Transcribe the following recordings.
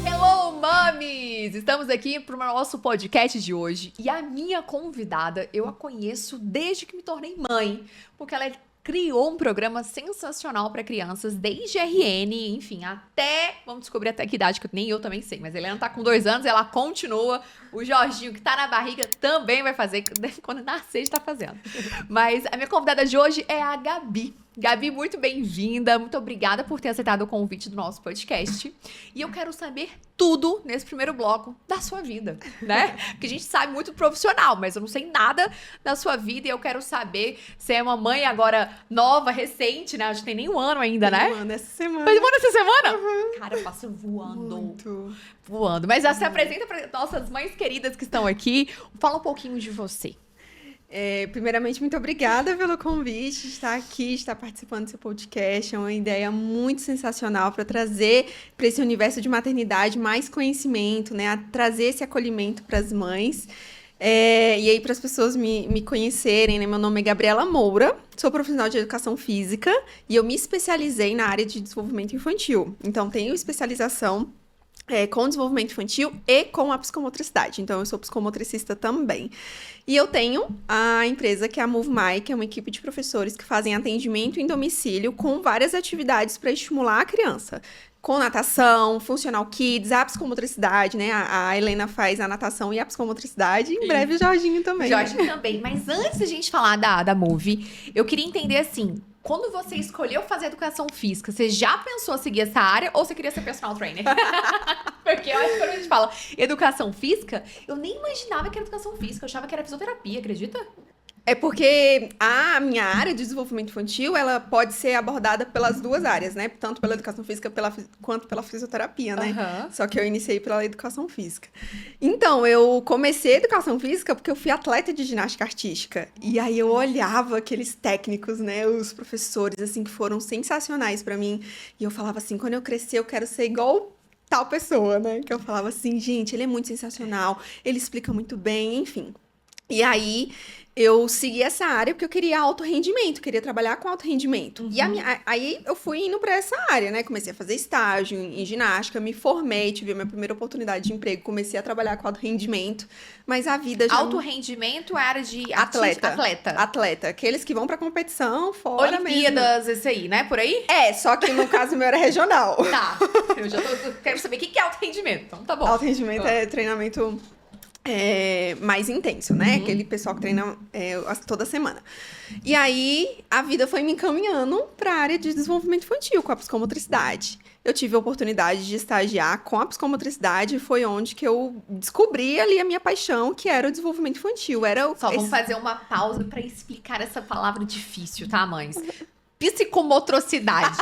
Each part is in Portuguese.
Hello, mames! Estamos aqui para o nosso podcast de hoje e a minha convidada eu a conheço desde que me tornei mãe, porque ela criou um programa sensacional para crianças, desde RN, enfim, até... Vamos descobrir até que idade, que nem eu também sei, mas a Helena tá com 2 anos, ela continua. O Jorginho, que tá na barriga, também vai fazer, quando nascer, ele tá fazendo. Mas a minha convidada de hoje é a Gabi. Gabi, muito bem-vinda, muito obrigada por ter aceitado o convite do nosso podcast. E eu quero saber tudo nesse primeiro bloco da sua vida, né? Porque a gente sabe muito do profissional, mas eu não sei nada da sua vida e eu quero saber se é uma mãe agora nova, recente, né? Acho que tem nem um ano ainda, né? Um ano essa semana. Faz um ano essa semana? Uhum. Cara, passa voando. Muito. Voando. Mas já se apresenta para nossas mães queridas que estão aqui. Fala um pouquinho de você. Primeiramente, muito obrigada pelo convite de estar aqui, estar participando do seu podcast. É uma ideia muito sensacional para trazer para esse universo de maternidade mais conhecimento, né? A trazer esse acolhimento para as mães. E aí, para as pessoas me conhecerem, né? Meu nome é Gabriela Moura, sou profissional de educação física e eu me especializei na área de desenvolvimento infantil. Então, tenho especialização com desenvolvimento infantil e com a psicomotricidade. Então, eu sou psicomotricista também. E eu tenho a empresa que é a Move My, que é uma equipe de professores que fazem atendimento em domicílio com várias atividades para estimular a criança. Com natação, Funcional Kids, a psicomotricidade, né? A Helena faz a natação e a psicomotricidade. Em breve o Jorginho também. Jorginho também. Mas antes da gente falar da Move, eu queria entender assim... Quando você escolheu fazer educação física, você já pensou em seguir essa área ou você queria ser personal trainer? Porque eu acho que quando a gente fala educação física, eu nem imaginava que era educação física, eu achava que era fisioterapia, acredita? É porque a minha área de desenvolvimento infantil, ela pode ser abordada pelas duas áreas, né? Tanto pela educação física quanto pela fisioterapia, né? Uhum. Só que eu iniciei pela educação física. Então, eu comecei a educação física porque eu fui atleta de ginástica artística. E aí eu olhava aqueles técnicos, né? Os professores, assim, que foram sensacionais pra mim. E eu falava assim, quando eu crescer, eu quero ser igual tal pessoa, né? Que eu falava assim, gente, ele é muito sensacional, ele explica muito bem, enfim. E aí... eu segui essa área porque eu queria alto rendimento, queria trabalhar com alto rendimento. Uhum. E aí eu fui indo para essa área, né? Comecei a fazer estágio em ginástica, me formei, tive a minha primeira oportunidade de emprego, comecei a trabalhar com alto rendimento, mas a vida já... Alto rendimento é área de Atleta. Atleta. Aqueles que vão pra competição, fora Olimpíadas, esse aí, né? Por aí? Só que no caso meu era regional. Tá. Eu já quero saber o que é alto rendimento. Então tá bom. Alto rendimento é treinamento... mais intenso, né? Aquele pessoal que treina toda semana. E aí, a vida foi me encaminhando para a área de desenvolvimento infantil, com a psicomotricidade. Eu tive a oportunidade de estagiar com a psicomotricidade, foi onde que eu descobri ali a minha paixão, que era o desenvolvimento infantil. Vamos fazer uma pausa para explicar essa palavra difícil, tá, mães? Psicomotricidade.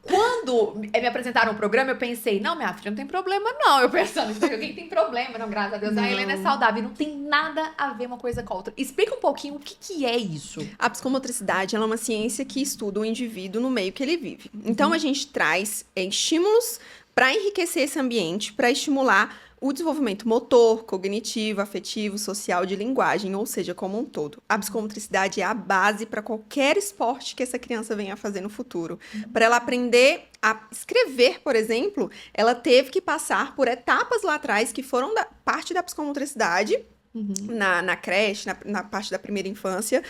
Quando me apresentaram o programa, eu pensei, não, minha filha, não tem problema, não. Eu pensando, alguém tem problema, não, graças a Deus. A Helena é saudável, não tem nada a ver uma coisa com a outra. Explica um pouquinho o que é isso. A psicomotricidade, ela é uma ciência que estuda o indivíduo no meio que ele vive. Então, a gente traz estímulos para enriquecer esse ambiente, para estimular o desenvolvimento motor, cognitivo, afetivo, social, de linguagem, ou seja, como um todo. A psicomotricidade é a base para qualquer esporte que essa criança venha a fazer no futuro. Para ela aprender a escrever, por exemplo, ela teve que passar por etapas lá atrás que foram parte da psicomotricidade, na creche, na parte da primeira infância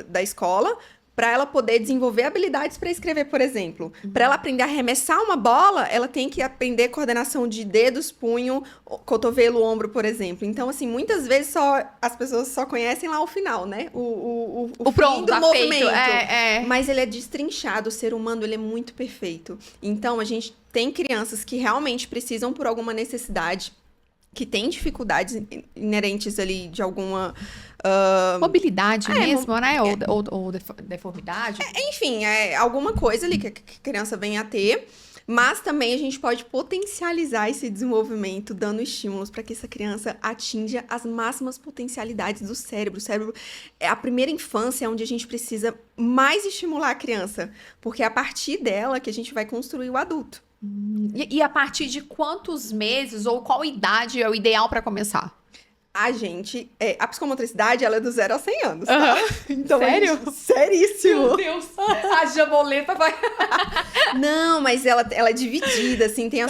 da escola, para ela poder desenvolver habilidades para escrever, por exemplo. Para ela aprender a arremessar uma bola, ela tem que aprender coordenação de dedos, punho, cotovelo, ombro, por exemplo. Então, assim, muitas vezes as pessoas só conhecem lá o final, né? O fim do movimento. Mas ele é destrinchado, o ser humano, ele é muito perfeito. Então, a gente tem crianças que realmente precisam por alguma necessidade, que tem dificuldades inerentes ali de alguma... mobilidade mesmo, né? Ou deformidade. Enfim, alguma coisa ali que a criança vem a ter, mas também a gente pode potencializar esse desenvolvimento, dando estímulos para que essa criança atinja as máximas potencialidades do cérebro. O cérebro, a primeira infância é onde a gente precisa mais estimular a criança, porque é a partir dela que a gente vai construir o adulto. E a partir de quantos meses ou qual idade é o ideal para começar? A psicomotricidade, ela é do 0 a 100 anos, tá? Aham. Então, Sério? Seríssimo. Meu Deus! A jamoleta vai... Não, mas ela é dividida, assim, tem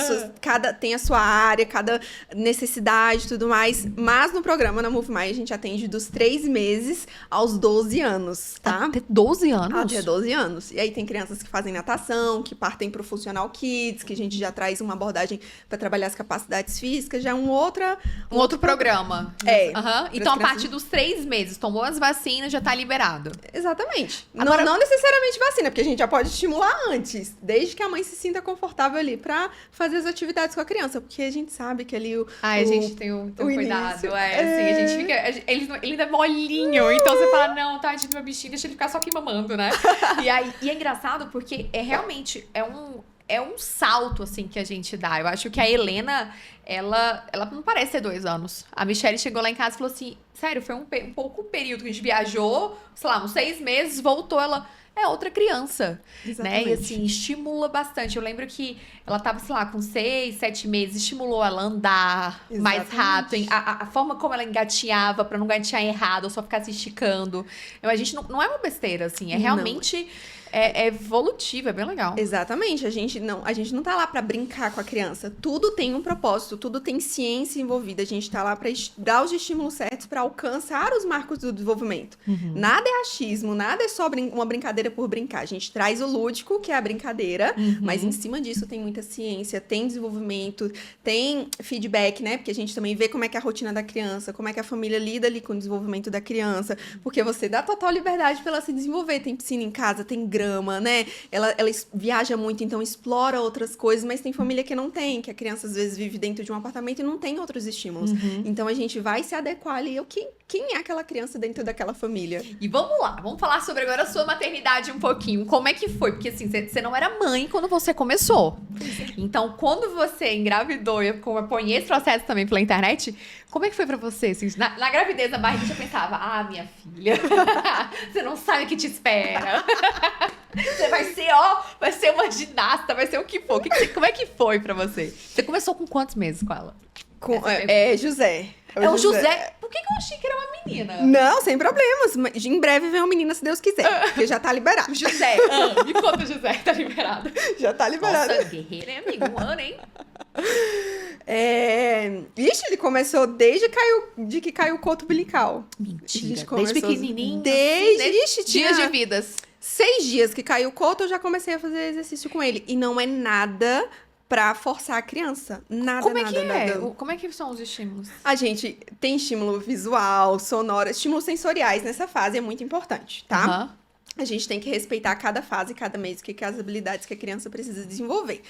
tem a sua área, cada necessidade e tudo mais. Mas no programa, na Move My, a gente atende dos 3 meses aos 12 anos, tá? Até 12 anos? Até 12 anos. E aí tem crianças que fazem natação, que partem pro Funcional Kids, que a gente já traz uma abordagem para trabalhar as capacidades físicas, já é um outro programa. É. Aham. Então, a partir dos 3 meses, tomou as vacinas, já tá liberado. Exatamente. Agora- Não necessariamente vacina, porque a gente já pode estimular antes, desde que a mãe se sinta confortável ali pra fazer as atividades com a criança, porque a gente sabe que ali Ai, a gente tem um o cuidado. início. Assim, a gente fica. Ele ainda é molinho, então você fala, não, tadinho do meu bichinho, deixa ele ficar só aqui mamando, né? E é engraçado porque realmente é um salto, assim, que a gente dá. Eu acho que a Helena, ela não parece ter 2 anos. A Michelle chegou lá em casa e falou assim, sério, foi um pouco período que a gente viajou, sei lá, uns 6 meses, voltou, ela é outra criança, né? E assim, estimula bastante. Eu lembro que ela tava, sei lá, com 6, 7 meses, estimulou ela a andar mais rápido. A forma como ela engatinhava, pra não engatinhar errado, ou só ficar se esticando. A gente não é uma besteira, assim, é realmente... É evolutivo, é bem legal. Exatamente, a gente não tá lá pra brincar com a criança. Tudo tem um propósito, tudo tem ciência envolvida. A gente tá lá pra dar os estímulos certos pra alcançar os marcos do desenvolvimento. Nada é achismo, nada é só uma brincadeira por brincar. A gente traz o lúdico, que é a brincadeira, mas em cima disso tem muita ciência, tem desenvolvimento, tem feedback, né? Porque a gente também vê como é que é a rotina da criança, como é que a família lida ali com o desenvolvimento da criança, porque você dá total liberdade pra ela se desenvolver. Tem piscina em casa, tem grama, né? Ela viaja muito, então explora outras coisas, mas tem família que não tem, que a criança às vezes vive dentro de um apartamento e não tem outros estímulos. Então a gente vai se adequar ali ao quem é aquela criança dentro daquela família. E vamos lá, vamos falar sobre agora a sua maternidade um pouquinho. Como é que foi? Porque assim, você não era mãe quando você começou. Então, quando você engravidou, eu acompanhei esse processo também pela internet, como é que foi pra você? Assim, na gravidez, na barriga, você pensava, minha filha, você não sabe o que te espera. Você vai ser uma ginasta, vai ser o que for. Como é que foi pra você? Você começou com quantos meses com ela? José. É o José. Por que eu achei que era uma menina? Não, sem problemas. Mas em breve vem uma menina, se Deus quiser. Porque já tá liberado. José. Me conta o José, tá liberado. Já tá liberado. Nossa, guerreira, hein, amigo? 1 ano, hein? Ixi, ele começou desde que caiu o coto umbilical. Mentira. Desde pequenininho. Ixi, Dias de vidas. 6 dias que caiu o coto, eu já comecei a fazer exercício com ele. E não é nada pra forçar a criança. Nada, Como é nada, que é? nada. Como é que são os estímulos? A gente tem estímulo visual, sonoro, estímulos sensoriais nessa fase é muito importante, tá? Aham. A gente tem que respeitar cada fase, cada mês, que as habilidades que a criança precisa desenvolver.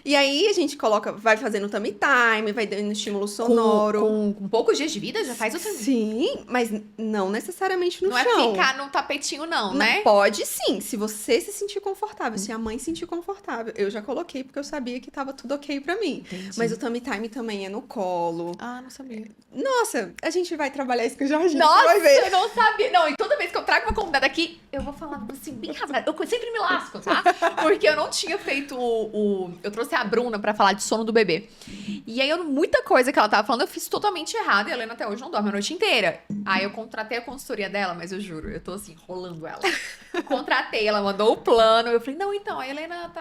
E aí a gente vai fazendo tummy time, vai dando estímulo sonoro. Com poucos dias de vida já faz o tummy. Sim, mas não necessariamente no Não chão. é ficar no tapetinho, não, né? Pode sim, se você se sentir confortável, se a mãe se sentir confortável. Eu já coloquei porque eu sabia que tava tudo ok pra mim. Entendi. Mas o tummy time também é no colo. Não sabia. Nossa, a gente vai trabalhar isso com o Jorginho, Nossa, você vai ver. eu não sabia. Não, e toda vez que eu trago uma convidada aqui, eu vou falar assim, bem rasgada. Eu sempre me lasco, tá? Porque eu não tinha feito eu trouxe a Bruna pra falar de sono do bebê. E aí, muita coisa que ela tava falando, eu fiz totalmente errado. E a Helena até hoje não dorme a noite inteira. Aí eu contratei a consultoria dela, mas eu juro, eu tô assim, rolando ela. Contratei, ela mandou o plano. Eu falei, não, então, a Helena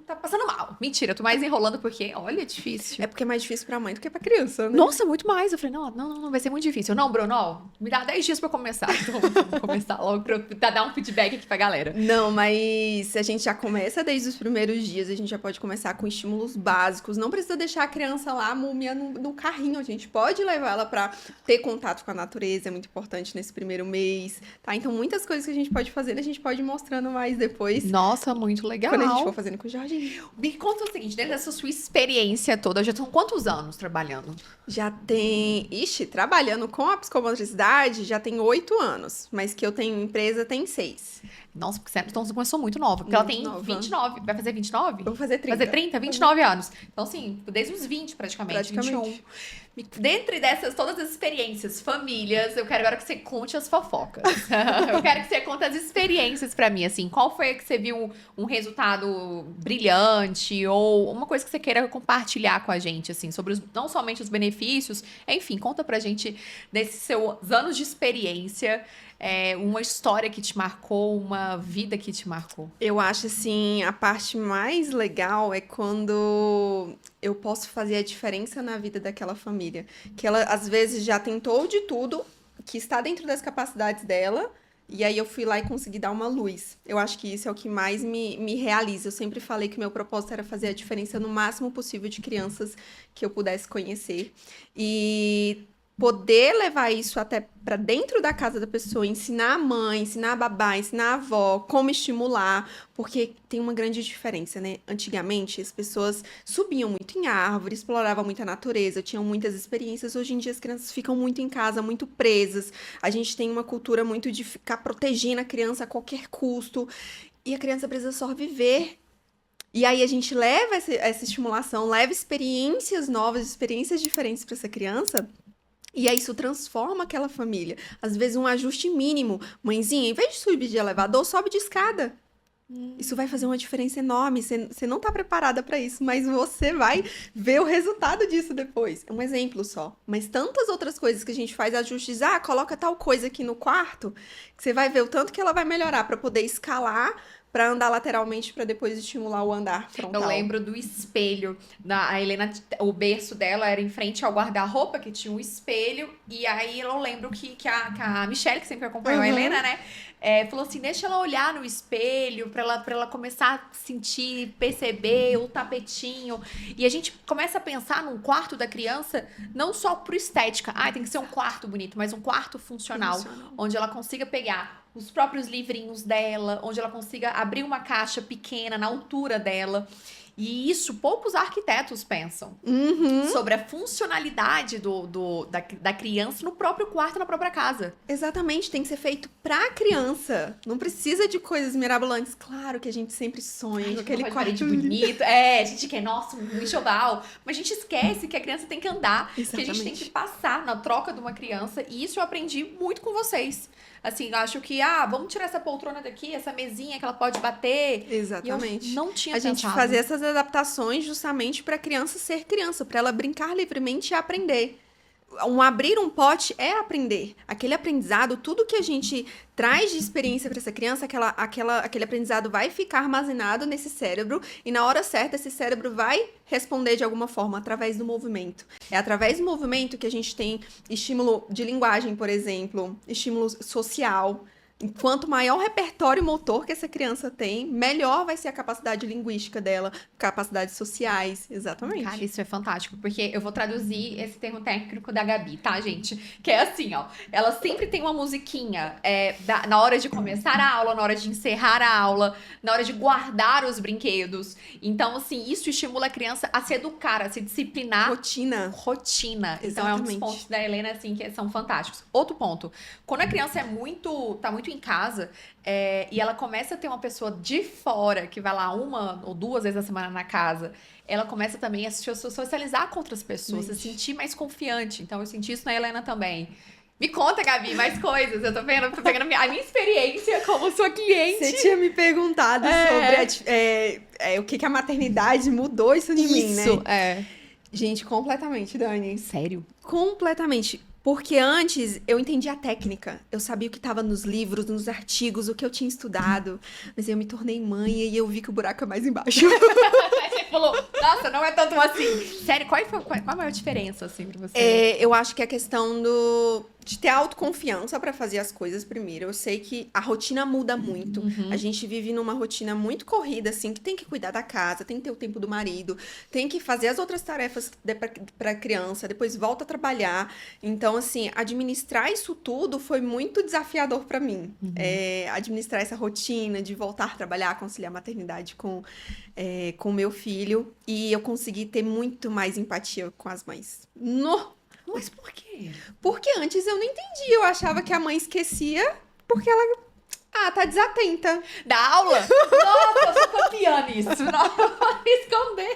tá passando mal. Mentira, eu tô mais enrolando porque, olha, é difícil. É porque é mais difícil pra mãe do que pra criança, né? Nossa, muito mais. Eu falei, não, vai ser muito difícil. Não, Bruno, ó, me dá 10 dias pra eu começar. Então, vou começar logo pra dar um feedback aqui pra galera. Não, mas a gente já começa desde os primeiros dias, a gente já pode começar com estímulos básicos. Não precisa deixar a criança lá múmia no carrinho, a gente pode levar ela pra ter contato com a natureza, é muito importante nesse primeiro mês, tá? Então, muitas coisas que a gente pode fazer, a gente pode ir mostrando mais depois. Nossa, muito legal. Quando a gente for fazendo com o Jorginho. Me conta o seguinte, dentro dessa sua experiência toda, já estão quantos anos trabalhando? Já tem... Ixi, trabalhando com a psicomotricidade já tem 8 anos, mas que eu tenho empresa tem 6. Nossa, porque então você começou muito nova. Porque ela tem Muito nova. 29. Vai fazer 29? Eu vou fazer 30. Fazer 30? 29 anos. Então, assim, desde os 20 praticamente. 21. Dentre dessas, todas as experiências, famílias, eu quero agora que você conte as fofocas. Eu quero que você conte as experiências pra mim, assim. Qual foi a que você viu um resultado brilhante ou uma coisa que você queira compartilhar com a gente, assim, sobre não somente os benefícios, enfim, conta pra gente desses seus anos de experiência, uma história que te marcou, uma vida que te marcou. Eu acho, assim, a parte mais legal é quando eu posso fazer a diferença na vida daquela família. Que ela, às vezes, já tentou de tudo que está dentro das capacidades dela, e aí eu fui lá e consegui dar uma luz. Eu acho que isso é o que mais me realiza. Eu sempre falei que meu propósito era fazer a diferença no máximo possível de crianças que eu pudesse conhecer. E poder levar isso até para dentro da casa da pessoa, ensinar a mãe, ensinar a babá, ensinar a avó, como estimular, porque tem uma grande diferença, né? Antigamente, as pessoas subiam muito em árvore, exploravam muito a natureza, tinham muitas experiências. Hoje em dia, as crianças ficam muito em casa, muito presas. A gente tem uma cultura muito de ficar protegendo a criança a qualquer custo. E a criança precisa só viver. E aí a gente leva essa estimulação, leva experiências novas, experiências diferentes para essa criança. E aí isso transforma aquela família. Às vezes um ajuste mínimo. Mãezinha, em vez de subir de elevador, sobe de escada. Isso vai fazer uma diferença enorme. Você não está preparada para isso, mas você vai ver o resultado disso depois. É um exemplo só. Mas tantas outras coisas que a gente faz ajustes. Ah, coloca tal coisa aqui no quarto, que você vai ver o tanto que ela vai melhorar para poder escalar, para andar lateralmente, para depois estimular o andar frontal. Eu lembro do espelho. A Helena, o berço dela era em frente ao guarda-roupa, que tinha um espelho. E aí eu lembro que a Michelle, que sempre acompanhou a Helena, né? Falou assim, deixa ela olhar no espelho pra ela começar a sentir, perceber o tapetinho. E a gente começa a pensar num quarto da criança, não só por estética. Ah, tem que ser um quarto bonito, mas um quarto funcional. Onde ela consiga pegar os próprios livrinhos dela, onde ela consiga abrir uma caixa pequena na altura dela. E isso poucos arquitetos pensam. Sobre a funcionalidade da criança no próprio quarto, na própria casa. Exatamente, tem que ser feito pra criança. Não precisa de coisas mirabolantes. Claro que a gente sempre sonha com aquele quarto bonito. A gente quer, nossa, um enxoval. Mas a gente esquece que a criança tem que andar. Exatamente. Que a gente tem que passar na troca de uma criança. E isso eu aprendi muito com vocês. Assim, eu acho que, vamos tirar essa poltrona daqui, essa mesinha que ela pode bater. Exatamente. E eu não tinha pensado. A gente fazer essas adaptações justamente para a criança ser criança, para ela brincar livremente e aprender. Abrir um pote é aprender. Aquele aprendizado, tudo que a gente traz de experiência para essa criança, aquele aprendizado vai ficar armazenado nesse cérebro e na hora certa esse cérebro vai responder de alguma forma através do movimento. É através do movimento que a gente tem estímulo de linguagem, por exemplo, estímulo social. Quanto maior o repertório motor que essa criança tem, melhor vai ser a capacidade linguística dela, capacidades sociais, exatamente. Cara, isso é fantástico, porque eu vou traduzir esse termo técnico da Gabi, tá, gente? Que é assim, ó, ela sempre tem uma musiquinha na hora de começar a aula, na hora de encerrar a aula, na hora de guardar os brinquedos. Então, assim, isso estimula a criança a se educar, a se disciplinar. Rotina. Exatamente. Então, é um dos pontos da Helena, assim, que são fantásticos. Outro ponto, quando a criança tá muito em casa, e ela começa a ter uma pessoa de fora que vai lá 1 ou 2 vezes a semana na casa, ela começa também a se socializar com outras pessoas, a se sentir mais confiante. Então eu senti isso na Helena também. Me conta, Gabi, mais coisas. Eu tô pegando a minha experiência como sua cliente. Você tinha me perguntado sobre o que a maternidade mudou isso em mim, né? Isso, Gente, completamente, Dani. Sério? Completamente. Porque antes eu entendia a técnica, eu sabia o que estava nos livros, nos artigos, o que eu tinha estudado, mas eu me tornei mãe e eu vi que o buraco é mais embaixo. Aí você falou, nossa, não é tanto assim. Sério, qual a maior diferença, assim, pra você? Eu acho que a questão de ter autoconfiança para fazer as coisas primeiro. Eu sei que a rotina muda muito. A gente vive numa rotina muito corrida, assim, que tem que cuidar da casa, tem que ter o tempo do marido, tem que fazer as outras tarefas para a criança, depois volta a trabalhar. Então, assim, administrar isso tudo foi muito desafiador para mim. Administrar essa rotina de voltar a trabalhar, conciliar a maternidade com o meu filho. E eu consegui ter muito mais empatia com as mães. Mas por quê? Porque antes eu não entendia. Eu achava que a mãe esquecia porque ela tá desatenta. Da aula? Nossa, eu sou nisso. Não, eu vou esconder.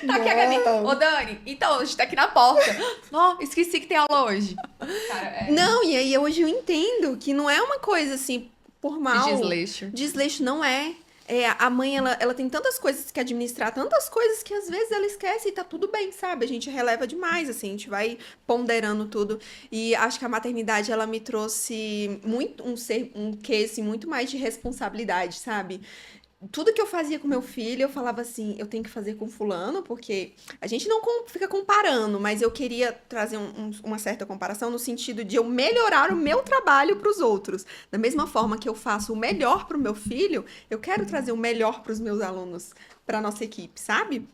Tá aqui a Gabi. Ô, Dani, então, a gente tá aqui na porta. Não, esqueci que tem aula hoje. Cara, Não, e aí hoje eu entendo que não é uma coisa assim, por mal. desleixo. Desleixo não é. A mãe, ela tem tantas coisas que administrar, tantas coisas que às vezes ela esquece e tá tudo bem, sabe? A gente releva demais, assim, a gente vai ponderando tudo. E acho que a maternidade, ela me trouxe muito um quê, assim, muito mais de responsabilidade, sabe? Tudo que eu fazia com meu filho, eu falava assim, eu tenho que fazer com fulano, porque a gente não fica comparando, mas eu queria trazer uma certa comparação no sentido de eu melhorar o meu trabalho para os outros. Da mesma forma que eu faço o melhor para o meu filho, eu quero trazer o melhor para os meus alunos, para nossa equipe, sabe?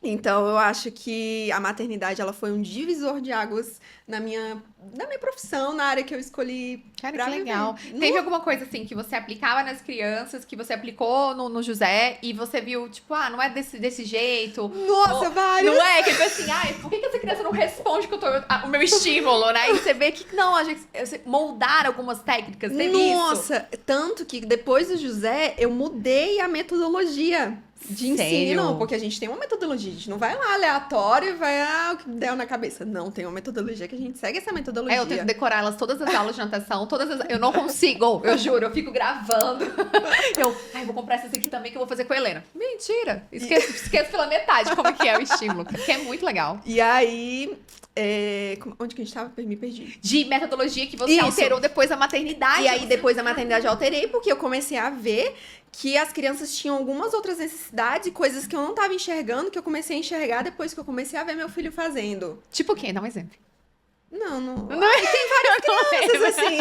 Então, eu acho que a maternidade, ela foi um divisor de águas na minha profissão, na área que eu escolhi Cara, pra que viver. legal. Teve alguma coisa assim que você aplicava nas crianças, que você aplicou no José e você viu, tipo, não é desse jeito? Nossa, vários! Não é? Que tipo assim, por que essa criança não responde que eu tô, o meu estímulo, né? E você vê que, não, a gente moldar algumas técnicas, teve isso. Nossa, tanto que depois do José, eu mudei a metodologia de ensino, Sério? porque a gente tem uma metodologia, a gente não vai lá aleatório e vai o que der na cabeça. Não, tem uma metodologia que a gente segue essa metodologia. Eu tento decorar elas, todas as aulas de natação, eu não consigo, eu juro, eu fico gravando. Vou comprar essa aqui também que eu vou fazer com a Helena. Mentira, esqueço pela metade como que é o estímulo, porque é muito legal. E aí, onde que a gente tava? Me perdi. De metodologia que você Isso. alterou depois da maternidade. E aí, depois da maternidade, eu alterei, porque eu comecei a ver que as crianças tinham algumas outras necessidades e coisas que eu não tava enxergando, que eu comecei a enxergar depois que eu comecei a ver meu filho fazendo. Tipo o quê? Dá um exemplo. Não. Tem várias Crianças, assim.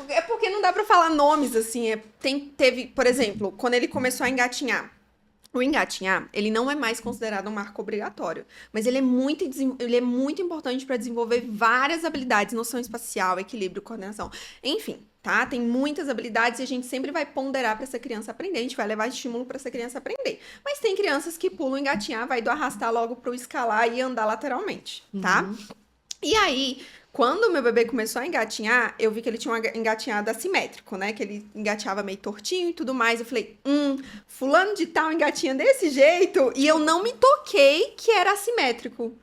É porque não dá pra falar nomes, assim. Teve, por exemplo, quando ele começou a engatinhar. O engatinhar, ele não é mais considerado um marco obrigatório, mas ele é muito importante para desenvolver várias habilidades, noção espacial, equilíbrio, coordenação, enfim, tá? Tem muitas habilidades e a gente sempre vai ponderar para essa criança aprender, a gente vai levar estímulo para essa criança aprender. Mas tem crianças que pulam engatinhar, vai do arrastar logo pro escalar e andar lateralmente, tá? E aí, quando o meu bebê começou a engatinhar, eu vi que ele tinha um engatinhado assimétrico, né? Que ele engateava meio tortinho e tudo mais. Eu falei, fulano de tal engatinha desse jeito. E eu não me toquei que era assimétrico.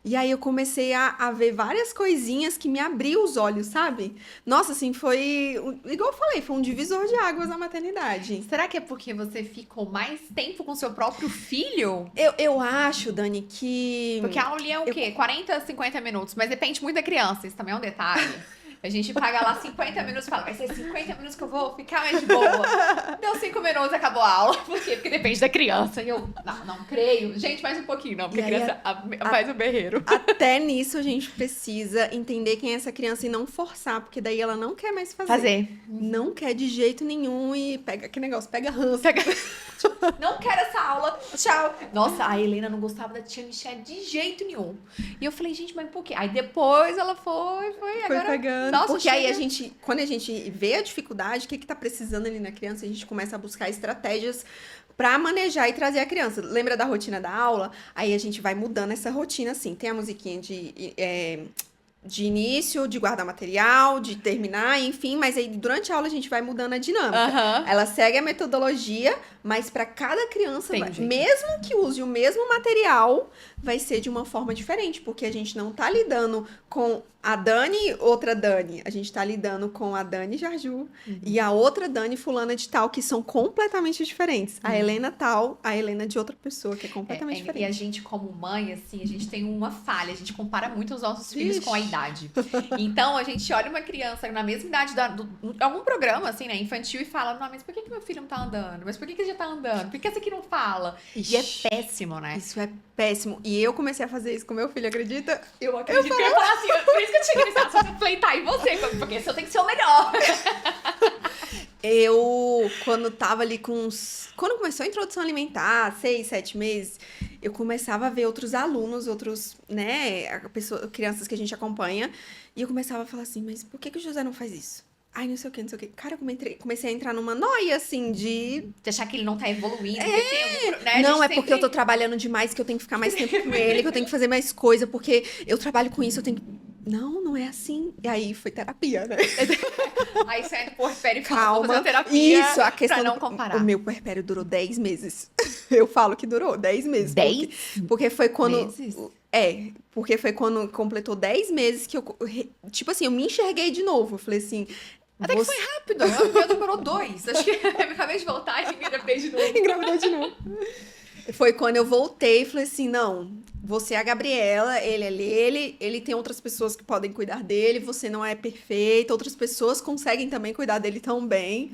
E aí eu comecei a ver várias coisinhas que me abriu os olhos, sabe? Nossa, assim, igual eu falei, foi um divisor de águas na maternidade. Será que é porque você ficou mais tempo com seu próprio filho? Eu acho, Dani, que... Porque a aulinha é o quê? 40, 50 minutos. Mas depende muito da criança. Isso também é um detalhe. A gente paga lá 50 minutos e fala, vai ser 50 minutos que eu vou ficar mais de boa. Deu 5 minutos, acabou a aula. Por quê? Porque depende da criança. E eu, não creio. Gente, mais um pouquinho. Não, porque a criança faz o berreiro. Até nisso a gente precisa entender quem é essa criança e não forçar, porque daí ela não quer mais fazer. Não quer de jeito nenhum e pega aquele negócio, pega ranço. Não quero essa aula, tchau. Nossa, a Helena não gostava da tia Michelle de jeito nenhum. E eu falei, gente, mas por quê? Aí depois ela foi agora... pegando. Nossa, porque aí quando a gente vê a dificuldade, o que tá precisando ali na criança, a gente começa a buscar estratégias pra manejar e trazer a criança. Lembra da rotina da aula? Aí a gente vai mudando essa rotina, assim. Tem a musiquinha de início, de guardar material, de terminar, enfim, mas aí durante a aula a gente vai mudando a dinâmica. Ela segue a metodologia, mas para cada criança, mesmo que use o mesmo material, vai ser de uma forma diferente, porque a gente não tá lidando com a Dani, outra Dani. A gente tá lidando com a Dani Jarju e a outra Dani fulana de tal, que são completamente diferentes. A Helena tal, a Helena de outra pessoa, que é completamente diferente. E a gente, como mãe, assim, a gente tem uma falha. A gente compara muito os nossos filhos com a idade. Então, a gente olha uma criança na mesma idade algum programa, assim, né, infantil, e fala, não, mas por que meu filho não tá andando? Mas por que ele já tá andando? Por que essa aqui não fala? Ixi, e é péssimo, né? Isso é péssimo. E eu comecei a fazer isso com meu filho, acredita? Eu acredito que eu ia falar assim, por isso que eu tinha que iniciar a pleitar em você, porque esse eu tenho que ser o melhor. Quando tava ali quando começou a introdução alimentar, 6, 7 meses, eu começava a ver outros alunos, né, crianças que a gente acompanha, e eu começava a falar assim, mas por que o José não faz isso? Ai, não sei o que. Cara, eu comecei a entrar numa noia, assim, de achar que ele não tá evoluindo. Né? Não, é porque eu tô trabalhando demais, que eu tenho que ficar mais tempo com ele, que eu tenho que fazer mais coisa, porque eu trabalho com isso, eu tenho que não é assim. E aí foi terapia, né? Aí você entra pro puerpério e fala, vou Calma. fazer uma terapia Isso, a questão pra não comparar. O meu puerpério durou 10 meses. Eu falo que durou 10 meses. 10 Porque foi quando... meses? Porque foi quando completou 10 meses que eu... Tipo assim, eu me enxerguei de novo. Eu falei assim... Até que foi rápido. O meu demorou 2. Acho que eu acabei de voltar e engravidei de novo. Engravidou de novo. Foi quando eu voltei e falei assim, não, você é a Gabriela, ele tem outras pessoas que podem cuidar dele, você não é perfeita, outras pessoas conseguem também cuidar dele tão bem.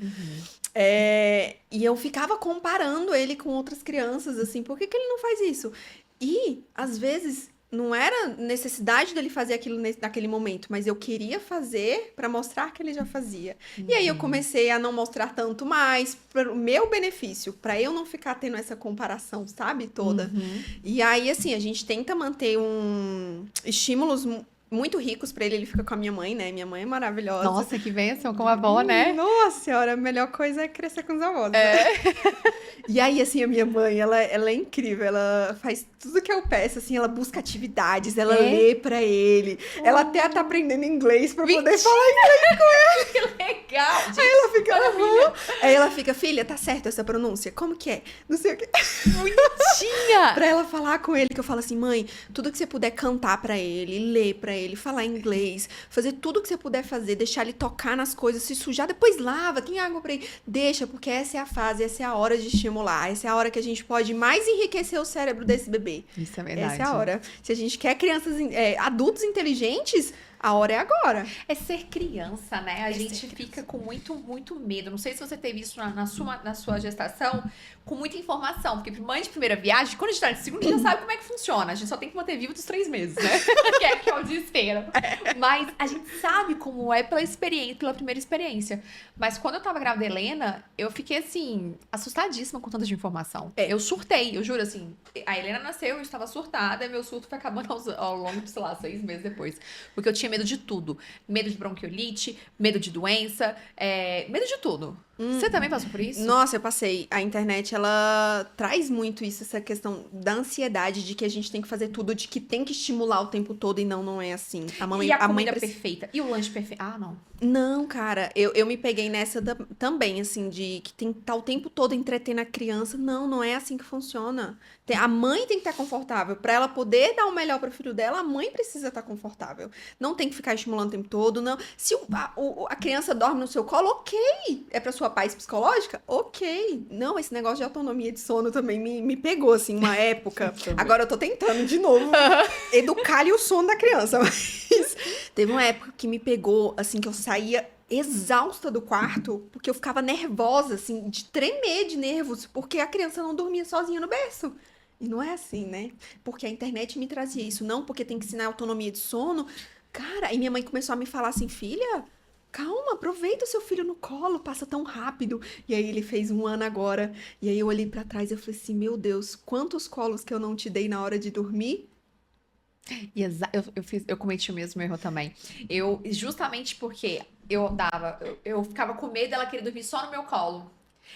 E eu ficava comparando ele com outras crianças, assim, por que que ele não faz isso? E, às vezes, não era necessidade dele fazer aquilo naquele momento, mas eu queria fazer pra mostrar que ele já fazia. E aí eu comecei a não mostrar tanto mais, para o meu benefício, pra eu não ficar tendo essa comparação, sabe, toda. E aí, assim, a gente tenta manter estímulos muito ricos pra ele. Ele fica com a minha mãe, né? Minha mãe é maravilhosa. Nossa, que bênção com a avó, né? Nossa senhora, a melhor coisa é crescer com os avós. Né? E aí, assim, a minha mãe, ela é incrível. Ela faz tudo que eu peço, assim, ela busca atividades, ela lê pra ele. Ela até tá aprendendo inglês pra poder falar inglês. Que legal, gente. Aí ela fica, aí ela fica, filha, tá certo essa pronúncia? Como que é? Não sei o que. Bonitinha. Pra ela falar com ele, que eu falo assim, mãe, tudo que você puder cantar pra ele, ler pra ele, falar inglês, fazer tudo que você puder fazer, deixar ele tocar nas coisas, se sujar, depois lava, tem água pra ele. Deixa, porque essa é a fase, essa é a hora de estimular, essa é a hora que a gente pode mais enriquecer o cérebro desse bebê. Isso é verdade. Essa é a hora. Se a gente quer adultos inteligentes, a hora é agora. É ser criança, né? A gente fica com muito, muito medo. Não sei se você teve isso na sua gestação, com muita informação. Porque mãe de primeira viagem, quando a gente tá de segundo, a gente já sabe como é que funciona. A gente só tem que manter vivo dos 3 meses, né? que é o desespero. Mas a gente sabe como é pela primeira experiência. Mas quando eu tava grávida da Helena, eu fiquei, assim, assustadíssima com tanta de informação. Eu surtei, eu juro, assim. A Helena nasceu, eu estava surtada, e meu surto foi acabando ao longo de, sei lá, 6 meses depois. Porque eu tinha medo de tudo. Medo de bronquiolite, medo de doença, medo de tudo. Você também passou por isso? Nossa, eu passei. A internet, ela traz muito isso, essa questão da ansiedade de que a gente tem que fazer tudo, de que tem que estimular o tempo todo e não é assim. E a comida perfeita? E o lanche perfeito? Ah, não. Não, cara, eu me peguei nessa também, assim, de que tem que estar o tempo todo entretendo a criança. Não é assim que funciona. A mãe tem que estar confortável. Pra ela poder dar o melhor pro filho dela, a mãe precisa estar confortável. Não tem que ficar estimulando o tempo todo, não. Se a criança dorme no seu colo, ok. É pra sua paz psicológica? Ok. Não, esse negócio de autonomia de sono também me pegou, assim, uma época. Agora eu tô tentando de novo educar-lhe o sono da criança. Mas teve uma época que me pegou, assim, que eu saía exausta do quarto, porque eu ficava nervosa, assim, de tremer de nervos, porque a criança não dormia sozinha no berço. E não é assim, né? Porque a internet me trazia isso. Não, porque tem que ensinar autonomia de sono. Cara, aí minha mãe começou a me falar assim, filha, calma, aproveita o seu filho no colo, passa tão rápido. E aí ele fez 1 ano agora. E aí eu olhei pra trás e eu falei assim, meu Deus, quantos colos que eu não te dei na hora de dormir? E eu cometi o mesmo erro também. Justamente porque eu ficava com medo dela querer dormir só no meu colo.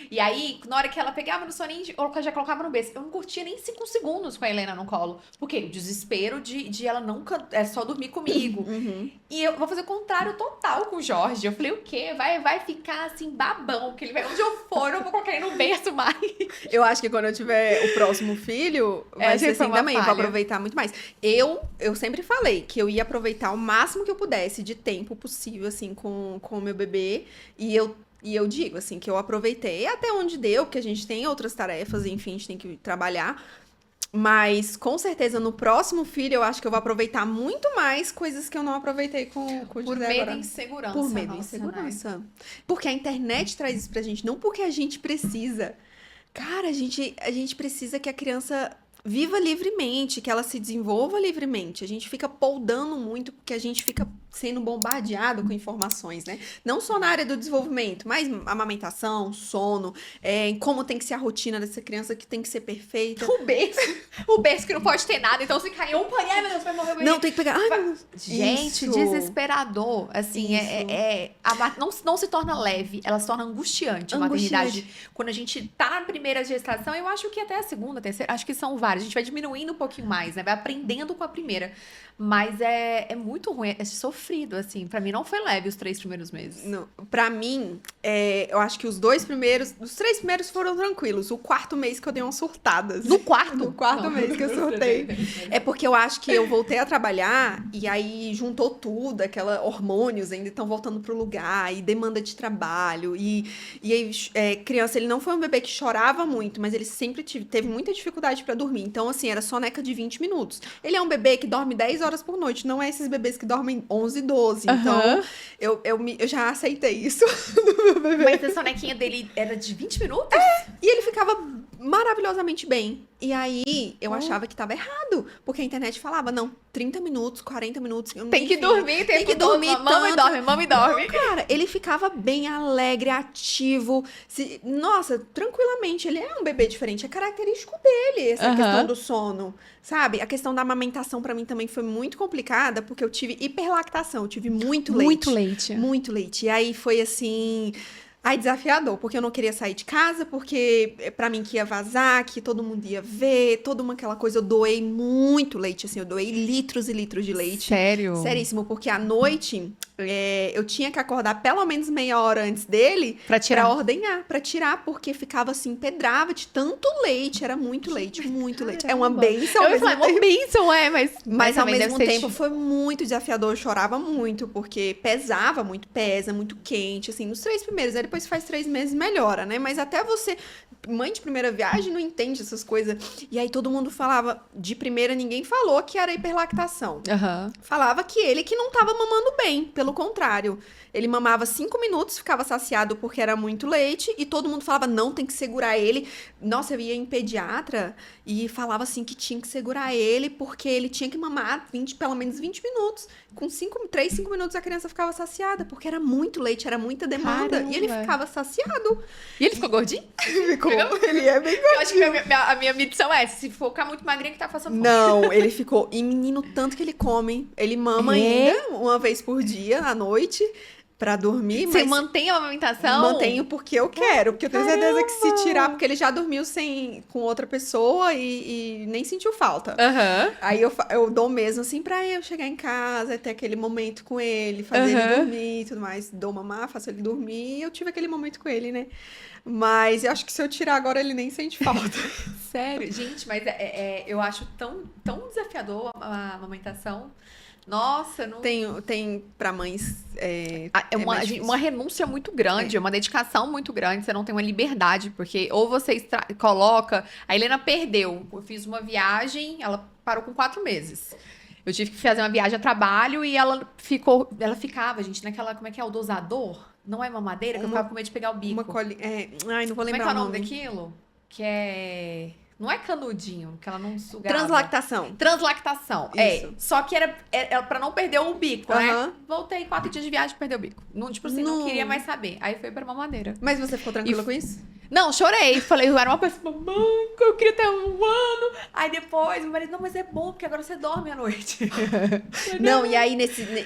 E aí, na hora que ela pegava no soninho, eu já colocava no berço. Eu não curtia nem 5 segundos com a Helena no colo. Porque o desespero de ela nunca só dormir comigo. E eu vou fazer o contrário total com o Jorge. Eu falei, o quê? Vai ficar assim, babão. Que ele vai onde eu for, eu vou colocar ele no berço mais. Eu acho que quando eu tiver o próximo filho, vai ser assim também. Eu vou aproveitar muito mais. Eu sempre falei que eu ia aproveitar o máximo que eu pudesse de tempo possível, assim, com o meu bebê. E eu digo, assim, que eu aproveitei até onde deu, porque a gente tem outras tarefas, enfim, a gente tem que trabalhar. Mas, com certeza, no próximo filho, eu acho que eu vou aproveitar muito mais coisas que eu não aproveitei com o José Por medo e insegurança. Por medo e insegurança. Né? Porque a internet traz isso pra gente, não porque a gente precisa. Cara, a gente precisa que a criança viva livremente, que ela se desenvolva livremente. A gente fica poldando muito porque a gente fica sendo bombardeado com informações, né? Não só na área do desenvolvimento, mas amamentação, sono, como tem que ser a rotina dessa criança que tem que ser perfeita. O berço que não pode ter nada, então se cair um paninho, ai meu Deus, vai morrer o bebê. Não, tem que pegar... Ai, meu Deus. Gente, Isso. desesperador. Assim, não se torna leve, ela se torna angustiante. A maternidade, quando a gente tá na primeira gestação, eu acho que até a segunda, terceira, acho que são várias. várias. A gente vai diminuindo um pouquinho mais, né? Vai aprendendo com a primeira. Mas é muito ruim, é sofrido, assim. Pra mim não foi leve os 3 primeiros meses. Não, pra mim, eu acho que os 3 primeiros foram tranquilos. O 4º mês que eu dei umas surtadas. No quarto? No 4º mês que eu surtei. É porque eu acho que eu voltei a trabalhar e aí juntou tudo, aquela hormônios ainda estão voltando pro lugar, e demanda de trabalho. E aí, criança, ele não foi um bebê que chorava muito, mas ele sempre teve muita dificuldade pra dormir. Então, assim, era soneca de 20 minutos. Ele é um bebê que dorme 10 horas por noite, não é esses bebês que dormem 11, 12. Então, eu já aceitei isso do meu bebê. Mas a sonequinha dele era de 20 minutos? E ele ficava maravilhosamente bem. E aí, eu achava que tava errado. Porque a internet falava, não, 30 minutos, 40 minutos. Tem que dormir, tem que dormir. Mama e dorme. Cara, ele ficava bem alegre, ativo. Nossa, tranquilamente. Ele é um bebê diferente. É característico dele, essa questão do sono. Sabe? A questão da amamentação, pra mim, também foi muito complicada. Porque eu tive hiperlactação. Eu tive muito leite. Muito leite. Muito leite. E aí, foi assim... Ai, desafiador, porque eu não queria sair de casa, porque pra mim que ia vazar, que todo mundo ia ver, toda aquela coisa. Eu doei muito leite, assim, eu doei litros e litros de leite. Sério? Seríssimo, porque à noite eu tinha que acordar pelo menos meia hora antes dele Pra ordenhar, pra tirar, porque ficava assim, pedrava de tanto leite, era muito leite, muito leite. É uma Caramba. bênção. Eu ia falar, uma bênção, Mas ao também mesmo deve ser tempo foi muito desafiador, eu chorava muito, porque pesa muito quente, assim, nos 3 primeiros, aí depois faz 3 meses melhora, né? Mas até você, mãe de primeira viagem, não entende essas coisas. E aí todo mundo falava, de primeira ninguém falou que era hiperlactação. Falava que ele que não tava mamando bem, pelo contrário. Ele mamava 5 minutos, ficava saciado porque era muito leite, e todo mundo falava, não, tem que segurar ele. Nossa, eu ia em pediatra e falava assim que tinha que segurar ele porque ele tinha que mamar pelo menos 20 minutos. Com 3, 5 minutos a criança ficava saciada, porque era muito leite, era muita demanda. Caramba. E ele ficava saciado. E ele ficou gordinho? Ficou. Ele é bem gordinho. Eu acho que a minha missão é essa, se for ficar muito magrinho, que tá passando fome. Não, ele ficou. E menino, tanto que ele come. Ele mama ainda, uma vez por dia, à noite, pra dormir. Você mas mantém a amamentação? mantenho porque eu quero. Porque eu tenho certeza que se tirar, porque ele já dormiu com outra pessoa e nem sentiu falta. Aí eu dou mesmo, assim, pra eu chegar em casa, ter aquele momento com ele, fazer ele dormir e tudo mais. Dou mamar, faço ele dormir e eu tive aquele momento com ele, né? Mas eu acho que se eu tirar agora, ele nem sente falta. Sério? Gente, mas eu acho tão desafiador a amamentação. Nossa, não... Tem pra mães. É mais difícil. uma renúncia muito grande, uma dedicação muito grande, você não tem uma liberdade, porque ou você coloca... A Helena perdeu, eu fiz uma viagem, ela parou com 4 meses. Eu tive que fazer uma viagem a trabalho e ela ficava, gente, naquela, como é que é, o dosador? Não é mamadeira, que eu ficava com medo de pegar o bico. Ai, não vou Como é que lembrar é o o nome nome. daquilo? Que é... Não é canudinho, que ela não sugava. Translactação. Translactação, Isso. Só que era pra não perder o bico, né? Aham. Voltei 4 dias de viagem, perder o bico. Não, tipo assim, não queria mais saber. Aí foi pra mamadeira. Mas você ficou tranquila com isso? Não, chorei. Falei, eu era uma pessoa, mamãe, eu queria ter 1 ano. Aí depois, meu marido, não, mas é bom, porque agora você dorme à noite. Não, e aí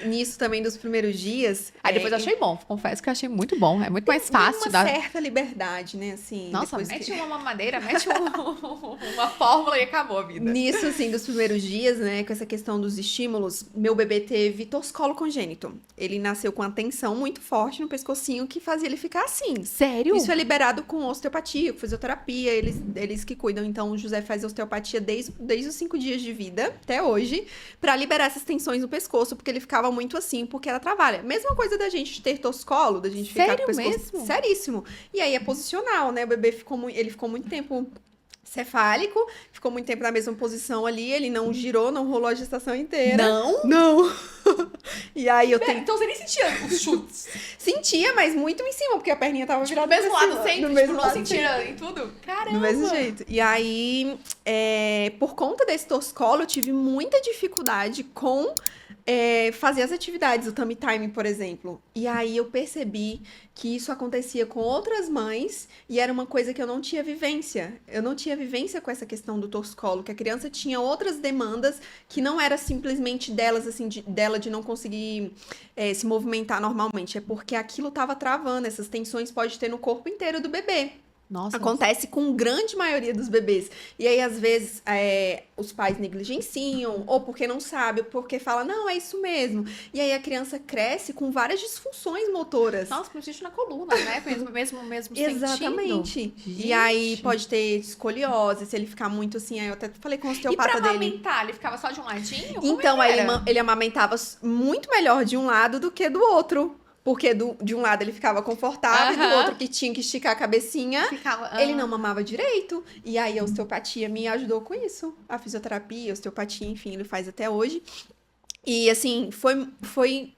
nisso também dos primeiros dias. Aí depois eu achei bom, confesso que eu achei muito bom. É muito mais fácil. Uma certa liberdade, né? Assim, Nossa, depois mete uma mamadeira, mete uma fórmula e acabou a vida. Nisso, assim, dos primeiros dias, né, com essa questão dos estímulos, meu bebê teve torcicolo congênito. Ele nasceu com uma tensão muito forte no pescocinho que fazia ele ficar assim. Sério? Isso é liberado com osteopatia, com fisioterapia, eles que cuidam. Então, o José faz osteopatia desde os 5 dias de vida, até hoje, pra liberar essas tensões no pescoço, porque ele ficava muito assim, porque era trabalho. Mesma coisa da gente ter torcicolo, da gente ficar com o pescoço... Mesmo? Seríssimo. E aí é posicional, né? O bebê ele ficou muito tempo cefálico, ficou muito tempo na mesma posição ali, ele não girou, não rolou a gestação inteira. Não? Não. E aí eu tenho... Então você nem sentia os chutes. Sentia, mas muito em cima, porque a perninha tava Do virada mesmo pra lado cima. sempre, No tipo, mesmo não lado sentia em tudo? Caramba. do mesmo jeito. E aí, por conta desse torcicolo, eu tive muita dificuldade com fazer as atividades, o tummy time, por exemplo. E aí eu percebi que isso acontecia com outras mães e era uma coisa que eu não tinha vivência. Eu não tinha vivência com essa questão do torcicolo, que a criança tinha outras demandas que não era simplesmente delas, assim, dela de não conseguir se movimentar normalmente. É porque aquilo tava travando, essas tensões pode ter no corpo inteiro do bebê. Nossa. Acontece com grande maioria dos bebês. E aí, às vezes, os pais negligenciam, ou porque não sabe, ou porque fala, não, é isso mesmo. E aí a criança cresce com várias disfunções motoras. Nossa, principalmente na coluna, né? Mesmo sentido. Exatamente. Gente. E aí pode ter escoliose, se ele ficar muito assim. Aí eu até falei com o E osteopata pra dele. amamentar, ele ficava só de um ladinho? Como Então, é que aí era? ele amamentava muito melhor de um lado do que do outro. Porque de um lado ele ficava confortável, e do Aham. outro que tinha que esticar a cabecinha, Ficava... ele não mamava direito. E aí a osteopatia me ajudou com isso. A fisioterapia, a osteopatia, enfim, ele faz até hoje. E assim, foi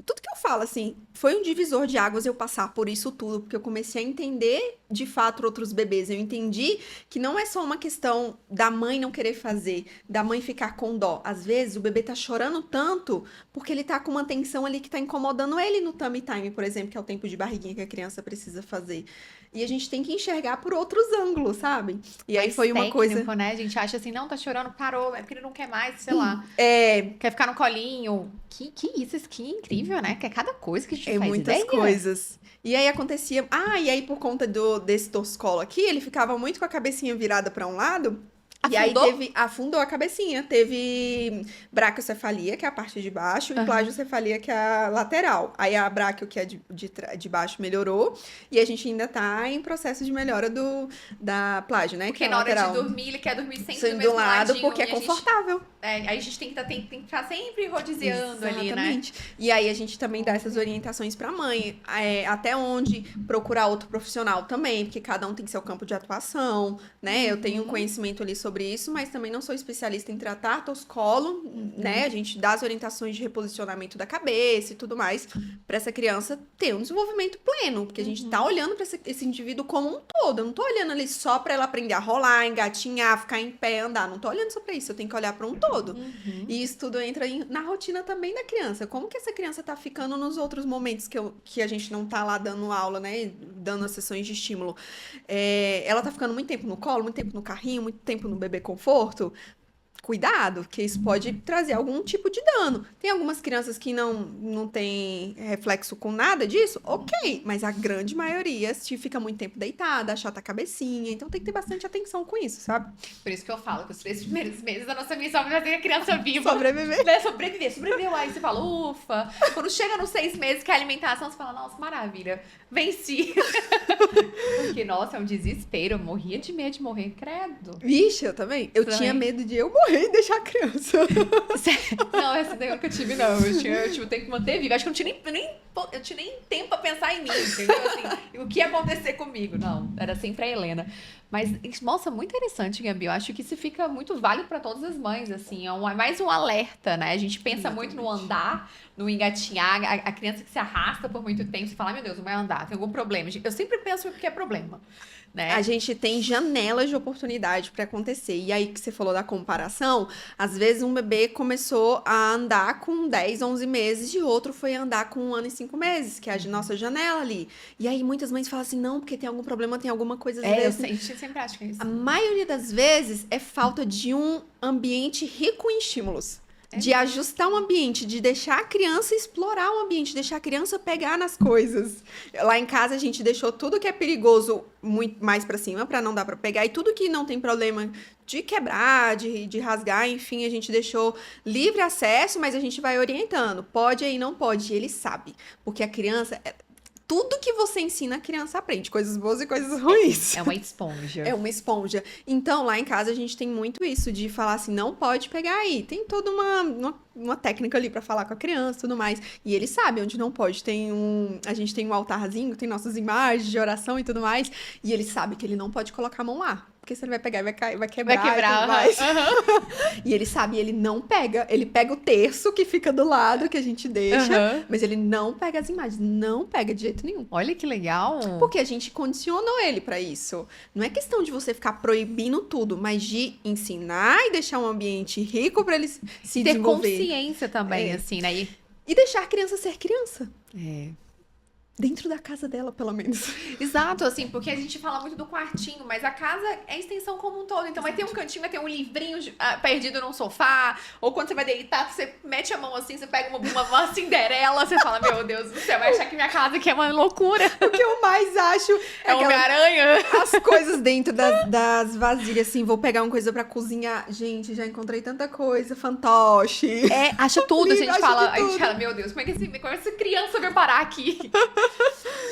tudo que eu falo, assim, foi um divisor de águas eu passar por isso tudo, porque eu comecei a entender de fato outros bebês. Eu entendi que não é só uma questão da mãe não querer fazer, da mãe ficar com dó. Às vezes o bebê tá chorando tanto porque ele tá com uma tensão ali que tá incomodando ele no tummy time, por exemplo, que é o tempo de barriguinha que a criança precisa fazer. E a gente tem que enxergar por outros ângulos, sabe? E aí Mais foi uma coisa. técnico, né? A gente acha assim, não, tá chorando, parou, é porque ele não quer mais, sei lá. É, Quer ficar no colinho. Que isso que incrível, né? Que é cada coisa que a gente é faz muitas ideia. coisas. E aí acontecia. Ah, e aí por conta desse torcicolo aqui, ele ficava muito com a cabecinha virada para um lado. E aí Afundou? afundou a cabecinha. Teve braciocefalia, que é a parte de baixo, e Aham. plagiocefalia, que é a lateral. Aí a bráquio, que é de baixo, melhorou. E a gente ainda tá em processo de melhora da plágio, né? Que Porque é a na hora lateral. de dormir, ele quer dormir sempre do Sendo mesmo do lado, ladinho, porque é e a gente- confortável. aí a gente tem que ficar sempre rodizeando ali, né? Exatamente. E aí a gente também dá essas orientações pra mãe, até onde procurar outro profissional também, porque cada um tem seu campo de atuação, né? Eu tenho um conhecimento ali sobre isso, mas também não sou especialista em tratar torcicolo, né? A gente dá as orientações de reposicionamento da cabeça e tudo mais, pra essa criança ter um desenvolvimento pleno, porque a gente tá olhando pra esse indivíduo como um todo. Eu não tô olhando ali só pra ela aprender a rolar, engatinhar, ficar em pé, andar. Não tô olhando só pra isso. Eu tenho que olhar pra um todo. E isso tudo entra na rotina também da criança. Como que essa criança tá ficando nos outros momentos que a gente não tá lá dando aula, né? Dando as sessões de estímulo. Ela tá ficando muito tempo no colo, muito tempo no carrinho, muito tempo no bebê conforto. Cuidado, que isso pode trazer algum tipo de dano. Tem algumas crianças que não tem reflexo com nada disso, ok, mas a grande maioria se fica muito tempo deitada, achata a cabecinha, então tem que ter bastante atenção com isso, sabe? Por isso que eu falo que os 3 primeiros meses da nossa missão é fazer a criança viva. Sobreviver. Né? Sobreviveu. Aí você fala, ufa. Quando chega nos 6 meses, que é a alimentação, você fala, nossa, maravilha, venci. Porque, nossa, é um desespero. Eu morria de medo de morrer, credo. Vixe, eu também. Eu Também. tinha medo de eu morrer e deixar a criança. Não, essa daí eu nunca tive, não. Eu tenho que manter viva. Acho que eu não tinha nem tempo pra pensar em mim, entendeu? Assim, o que ia acontecer comigo. Não, era sempre a Helena. Mas, nossa, muito interessante, Gabi. Eu acho que isso fica muito válido pra todas as mães, assim. É mais um alerta, né? A gente pensa muito no andar, no engatinhar. A criança que se arrasta por muito tempo, você fala, ai, meu Deus, não vai andar, tem algum problema. Eu sempre penso o que é problema, né? A gente tem janelas de oportunidade pra acontecer. E aí que você falou da comparação, às vezes um bebê começou a andar com 10, 11 meses e outro foi andar com 1 ano e 5 meses, que é a nossa janela ali. E aí muitas mães falam assim, não, porque tem algum problema, tem alguma coisa às vezes. A gente sempre acha que é isso. A maioria das vezes é falta de um ambiente rico em estímulos. De ajustar o ambiente, de deixar a criança explorar o ambiente, deixar a criança pegar nas coisas. Lá em casa a gente deixou tudo que é perigoso muito mais pra cima, pra não dar pra pegar, e tudo que não tem problema de quebrar, de rasgar, enfim, a gente deixou livre acesso, mas a gente vai orientando. Pode aí, não pode, e ele sabe. Porque a criança, tudo que você ensina, a criança aprende, coisas boas e coisas ruins. É uma esponja. É uma esponja. Então, lá em casa, a gente tem muito isso de falar assim, não pode pegar aí. Tem toda uma técnica ali pra falar com a criança e tudo mais. E ele sabe onde não pode. A gente tem um altarzinho, tem nossas imagens de oração e tudo mais. E ele sabe que ele não pode colocar a mão lá. Porque você vai pegar e vai quebrar. Vai quebrar. E tudo mais. E ele sabe, ele não pega. Ele pega o terço que fica do lado, que a gente deixa. Mas ele não pega as imagens. Não pega de jeito nenhum. Olha que legal. Porque a gente condicionou ele pra isso. Não é questão de você ficar proibindo tudo, mas de ensinar e deixar um ambiente rico pra ele se Ter desenvolver. consciência também, É. assim, né? E deixar a criança ser criança. É. dentro da casa dela, pelo menos. Exato, assim, porque a gente fala muito do quartinho, mas a casa é a extensão como um todo. Então vai ter um cantinho, vai ter um livrinho perdido num sofá, ou quando você vai deitar, você mete a mão assim, você pega uma Cinderela, você fala, meu Deus do céu, vai achar que minha casa aqui é uma loucura. O que eu mais acho É Homem-Aranha. as coisas dentro das vasilhas, assim, vou pegar uma coisa pra cozinhar. Gente, já encontrei tanta coisa, fantoche. Acha tudo, a gente Acha fala, de tudo. meu Deus, como é que essa criança veio parar aqui?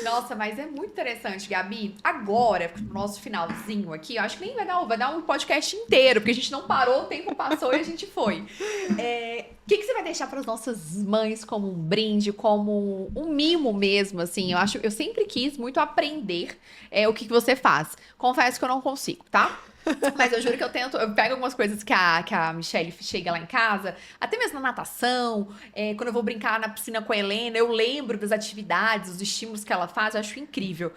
Nossa, mas é muito interessante, Gabi. Agora, no nosso finalzinho aqui, eu acho que nem vai dar um podcast inteiro, porque a gente não parou, o tempo passou e a gente foi. O que você vai deixar para as nossas mães como um brinde, como um mimo mesmo, assim? Eu sempre quis muito aprender o que você faz. Confesso que eu não consigo, tá? Mas eu juro que eu pego algumas coisas que a Michelle chega lá em casa, até mesmo na natação, quando eu vou brincar na piscina com a Helena, eu lembro das atividades, dos estímulos que ela faz, eu acho incrível.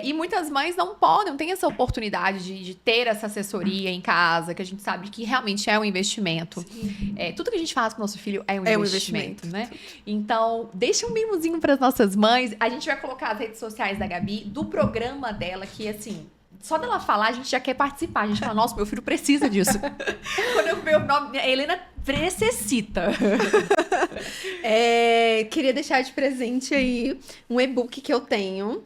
E muitas mães não têm essa oportunidade de ter essa assessoria em casa, que a gente sabe que realmente é um investimento. Tudo que a gente faz com o nosso filho é um investimento, né? Então, deixa um mimozinho para as nossas mães. A gente vai colocar as redes sociais da Gabi, do programa dela, que assim... Só dela falar, a gente já quer participar. A gente fala, nossa, meu filho precisa disso. Quando eu ver o nome, a Helena necessita. Queria deixar de presente aí um e-book que eu tenho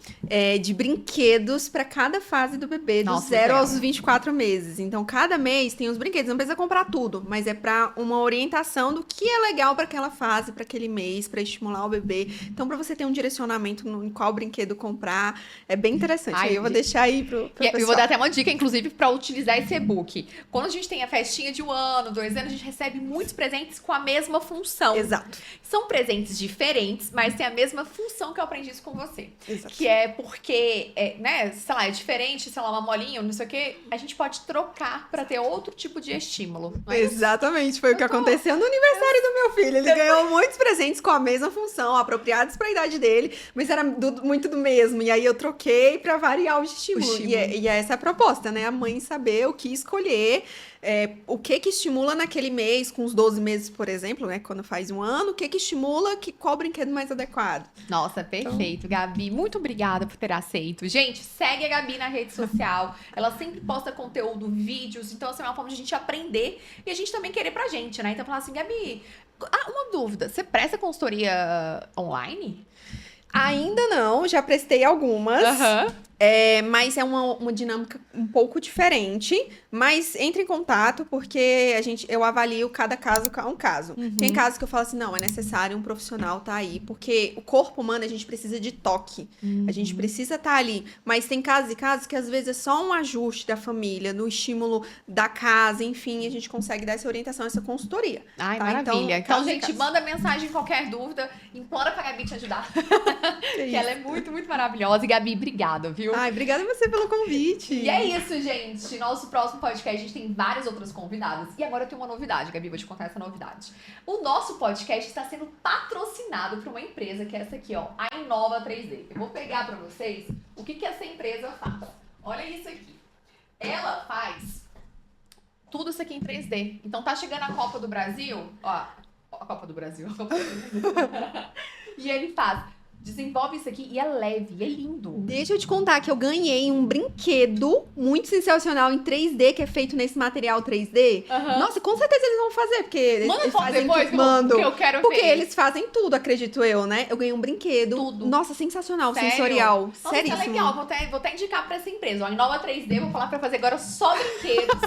de brinquedos para cada fase do bebê, do 0 aos 24 meses. Então, cada mês tem os brinquedos. Não precisa comprar tudo, mas é para uma orientação do que é legal para aquela fase, para aquele mês, para estimular o bebê. Então, para você ter um direcionamento em qual brinquedo comprar, é bem interessante. Aí eu vou deixar aí pro pessoal. Eu vou dar até uma dica, inclusive, para utilizar esse e-book. Quando a gente tem a festinha de 1 ano, 2 anos, a gente recebe muitos presentes com a mesma função. Exato. São presentes diferentes, mas tem a mesma função que eu aprendi isso com você. Exato. Que é porque, né, sei lá, é diferente, sei lá, uma molinha, não sei o quê, a gente pode trocar para ter outro tipo de estímulo. Não é isso? Exatamente, foi o que aconteceu no aniversário do meu filho. Ele ganhou muitos presentes com a mesma função, apropriados para a idade dele, mas era muito do mesmo. E aí eu troquei para variar o estímulo. E essa é a proposta, né? A mãe saber o que escolher, o que estimula naquele mês, com os 12 meses, por exemplo, né? Quando faz 1 ano, o que estimula, qual brinquedo mais adequado. Nossa, perfeito, Gabi. Muito obrigada por ter aceito. Gente, segue a Gabi na rede social. Ela sempre posta conteúdo, vídeos. Então, assim, é uma forma de a gente aprender e a gente também querer pra gente, né? Então, falar assim, Gabi, uma dúvida. Você presta consultoria online? Ainda não, já prestei algumas. Aham. Mas é uma dinâmica um pouco diferente. Mas entre em contato, porque eu avalio cada caso um caso. Tem casos que eu falo assim, não, é necessário um profissional tá aí. Porque o corpo humano, a gente precisa de toque. A gente precisa estar ali. Mas tem casos e casos que às vezes é só um ajuste da família, no estímulo da casa, enfim, a gente consegue dar essa orientação, essa consultoria. Ai, tá? maravilha. Então, gente, caso. manda mensagem, qualquer dúvida. Implora pra Gabi te ajudar. Que ela é muito, muito maravilhosa. E, Gabi, obrigada, viu? Ai, obrigada a você pelo convite. E é isso, gente. Nosso próximo podcast, a gente tem várias outras convidadas. E agora eu tenho uma novidade, Gabi, vou te contar essa novidade. O nosso podcast está sendo patrocinado por uma empresa, que é essa aqui, ó, a Inova 3D. Eu vou pegar pra vocês o que essa empresa faz. Olha isso aqui. Ela faz tudo isso aqui em 3D. Então tá chegando a Copa do Brasil, ó, a Copa do Brasil, a Copa do Brasil. E ele desenvolve isso aqui e é leve, é lindo. Deixa eu te contar que eu ganhei um brinquedo muito sensacional em 3D, que é feito nesse material 3D. Nossa, com certeza eles vão fazer, porque eles fazem depois, mando. que eu quero porque ver. eles fazem tudo, acredito eu, né? Eu ganhei um brinquedo. Tudo. Nossa, sensacional, Sério? sensorial. Nossa, Seríssimo. isso é legal, vou até indicar pra essa empresa. Ó, Inova 3D, vou falar pra fazer agora só brinquedos.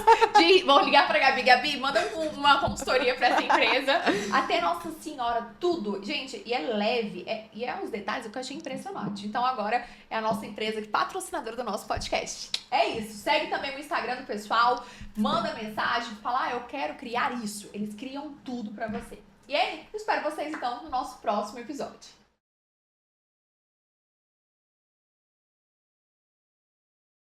Vou ligar pra Gabi. Gabi, manda uma consultoria pra essa empresa. Até Nossa Senhora, tudo. Gente, e é leve. E é uns detalhes que eu achei impressionante. Então agora é a nossa empresa patrocinadora do nosso podcast. É isso. Segue também o Instagram do pessoal. Manda mensagem. Fala, eu quero criar isso. Eles criam tudo pra você. E aí, eu espero vocês então no nosso próximo episódio.